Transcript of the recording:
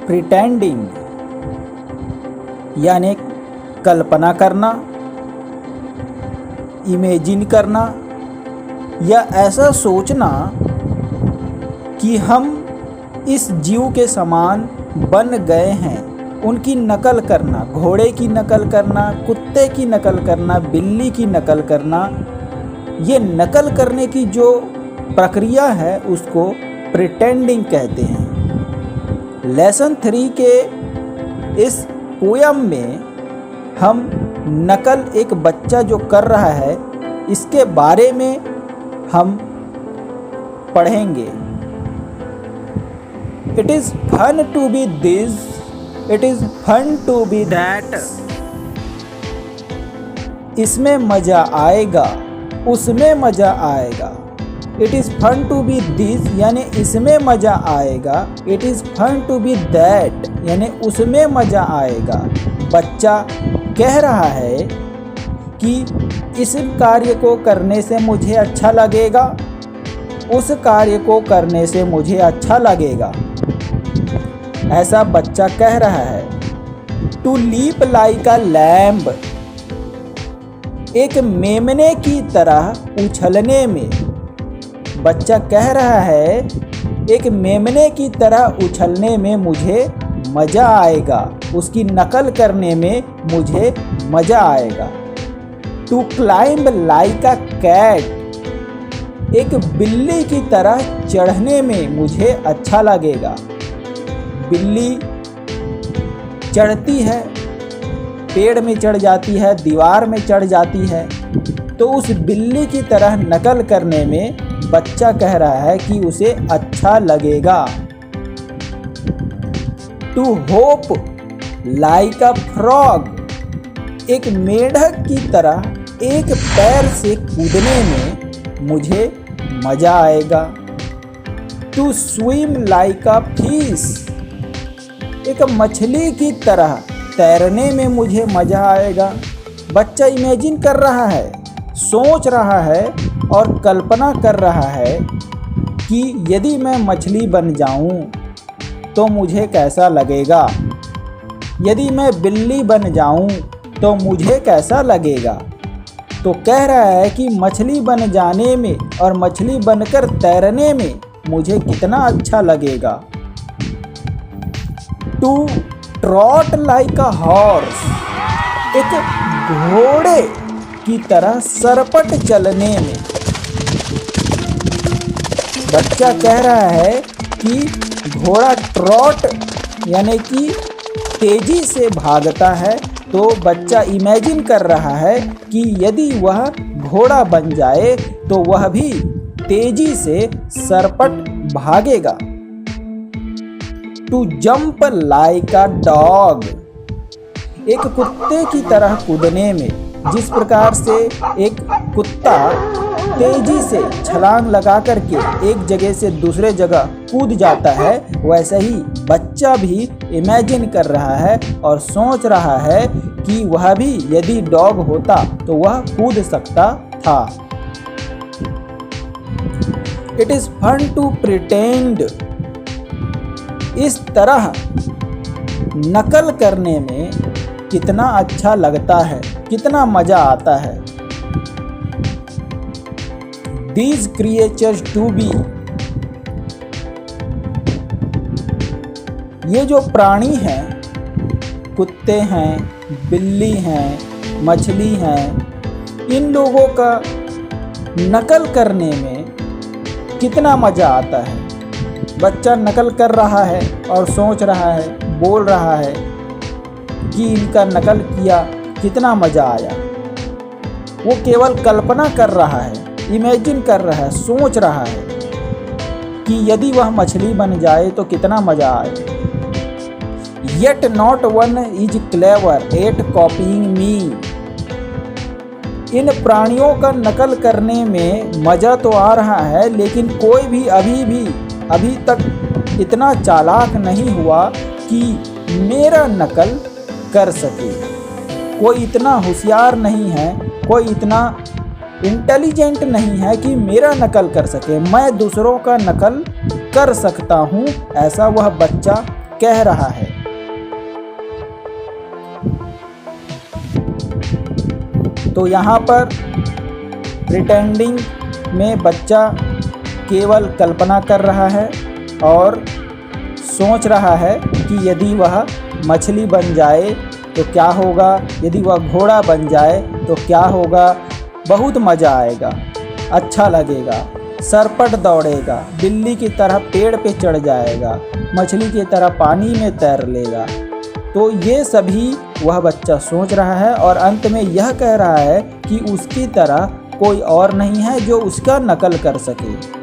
Pretending यानी कल्पना करना, imagine करना या ऐसा सोचना कि हम इस जीव के समान बन गए हैं। उनकी नकल करना, घोड़े की नकल करना, कुत्ते की नकल करना, बिल्ली की नकल करना, ये नकल करने की जो प्रक्रिया है उसको प्रिटेंडिंग कहते हैं। लेसन 3 के इस पोयम में हम नकल एक बच्चा जो कर रहा है इसके बारे में हम पढ़ेंगे। It is fun to be this, it is fun to be that। इसमें मजा आएगा, उसमें मजा आएगा। It is fun to be this यानी इसमें मजा आएगा। It is fun to be that यानी उसमें मजा आएगा। बच्चा कह रहा है कि इस कार्य को करने से मुझे अच्छा लगेगा, उस कार्य को करने से मुझे अच्छा लगेगा, ऐसा बच्चा कह रहा है। To leap like a lamb, एक मेमने की तरह उछलने में। बच्चा कह रहा है एक मेमने की तरह उछलने में मुझे मज़ा आएगा, उसकी नकल करने में मुझे मज़ा आएगा। To climb like a cat, एक बिल्ली की तरह चढ़ने में मुझे अच्छा लगेगा। बिल्ली चढ़ती है, पेड़ में चढ़ जाती है, दीवार में चढ़ जाती है, तो उस बिल्ली की तरह नकल करने में बच्चा कह रहा है कि उसे अच्छा लगेगा। To hop like a frog, एक मेढक की तरह एक पैर से कूदने में मुझे मज़ा आएगा। To swim like a fish, एक मछली की तरह तैरने में मुझे मज़ा आएगा। बच्चा इमेजिन कर रहा है, सोच रहा है और कल्पना कर रहा है कि यदि मैं मछली बन जाऊं तो मुझे कैसा लगेगा, यदि मैं बिल्ली बन जाऊं तो मुझे कैसा लगेगा। तो कह रहा है कि मछली बन जाने में और मछली बनकर तैरने में मुझे कितना अच्छा लगेगा। To trot like a horse, एक घोड़े की तरह सरपट चलने में। बच्चा कह रहा है कि घोड़ा ट्रॉट यानी कि तेजी से भागता है, तो बच्चा इमेजिन कर रहा है कि यदि वह घोड़ा बन जाए तो वह भी तेजी से सरपट भागेगा। To jump like a dog, एक कुत्ते की तरह कूदने में। जिस प्रकार से एक कुत्ता तेजी से छलांग लगा करके एक जगह से दूसरे जगह कूद जाता है, वैसे ही बच्चा भी इमेजिन कर रहा है और सोच रहा है कि वह भी यदि डॉग होता तो वह कूद सकता था। It is fun to pretend, इस तरह नकल करने में कितना अच्छा लगता है, कितना मजा आता है। These creatures to be, ये जो प्राणी हैं, कुत्ते हैं, बिल्ली हैं, मछली हैं, इन लोगों का नकल करने में कितना मज़ा आता है। बच्चा नकल कर रहा है और सोच रहा है, बोल रहा है कि इनका नकल किया, कितना मज़ा आया। वो केवल कल्पना कर रहा है, इमेजिन कर रहा है, सोच रहा है कि यदि वह मछली बन जाए तो कितना मज़ा आए। Yet not one is clever at copying me, इन प्राणियों का नकल करने में मज़ा तो आ रहा है, लेकिन कोई भी अभी तक इतना चालाक नहीं हुआ कि मेरा नकल कर सके। कोई इतना होशियार नहीं है, कोई इतना इंटेलिजेंट नहीं है कि मेरा नकल कर सके। मैं दूसरों का नकल कर सकता हूँ, ऐसा वह बच्चा कह रहा है। तो यहाँ पर प्रिटेंडिंग में बच्चा केवल कल्पना कर रहा है और सोच रहा है कि यदि वह मछली बन जाए तो क्या होगा, यदि वह घोड़ा बन जाए तो क्या होगा, बहुत मज़ा आएगा, अच्छा लगेगा, सरपट दौड़ेगा, बिल्ली की तरह पेड़ पे चढ़ जाएगा, मछली की तरह पानी में तैर लेगा। तो ये सभी वह बच्चा सोच रहा है और अंत में यह कह रहा है कि उसकी तरह कोई और नहीं है जो उसका नकल कर सके।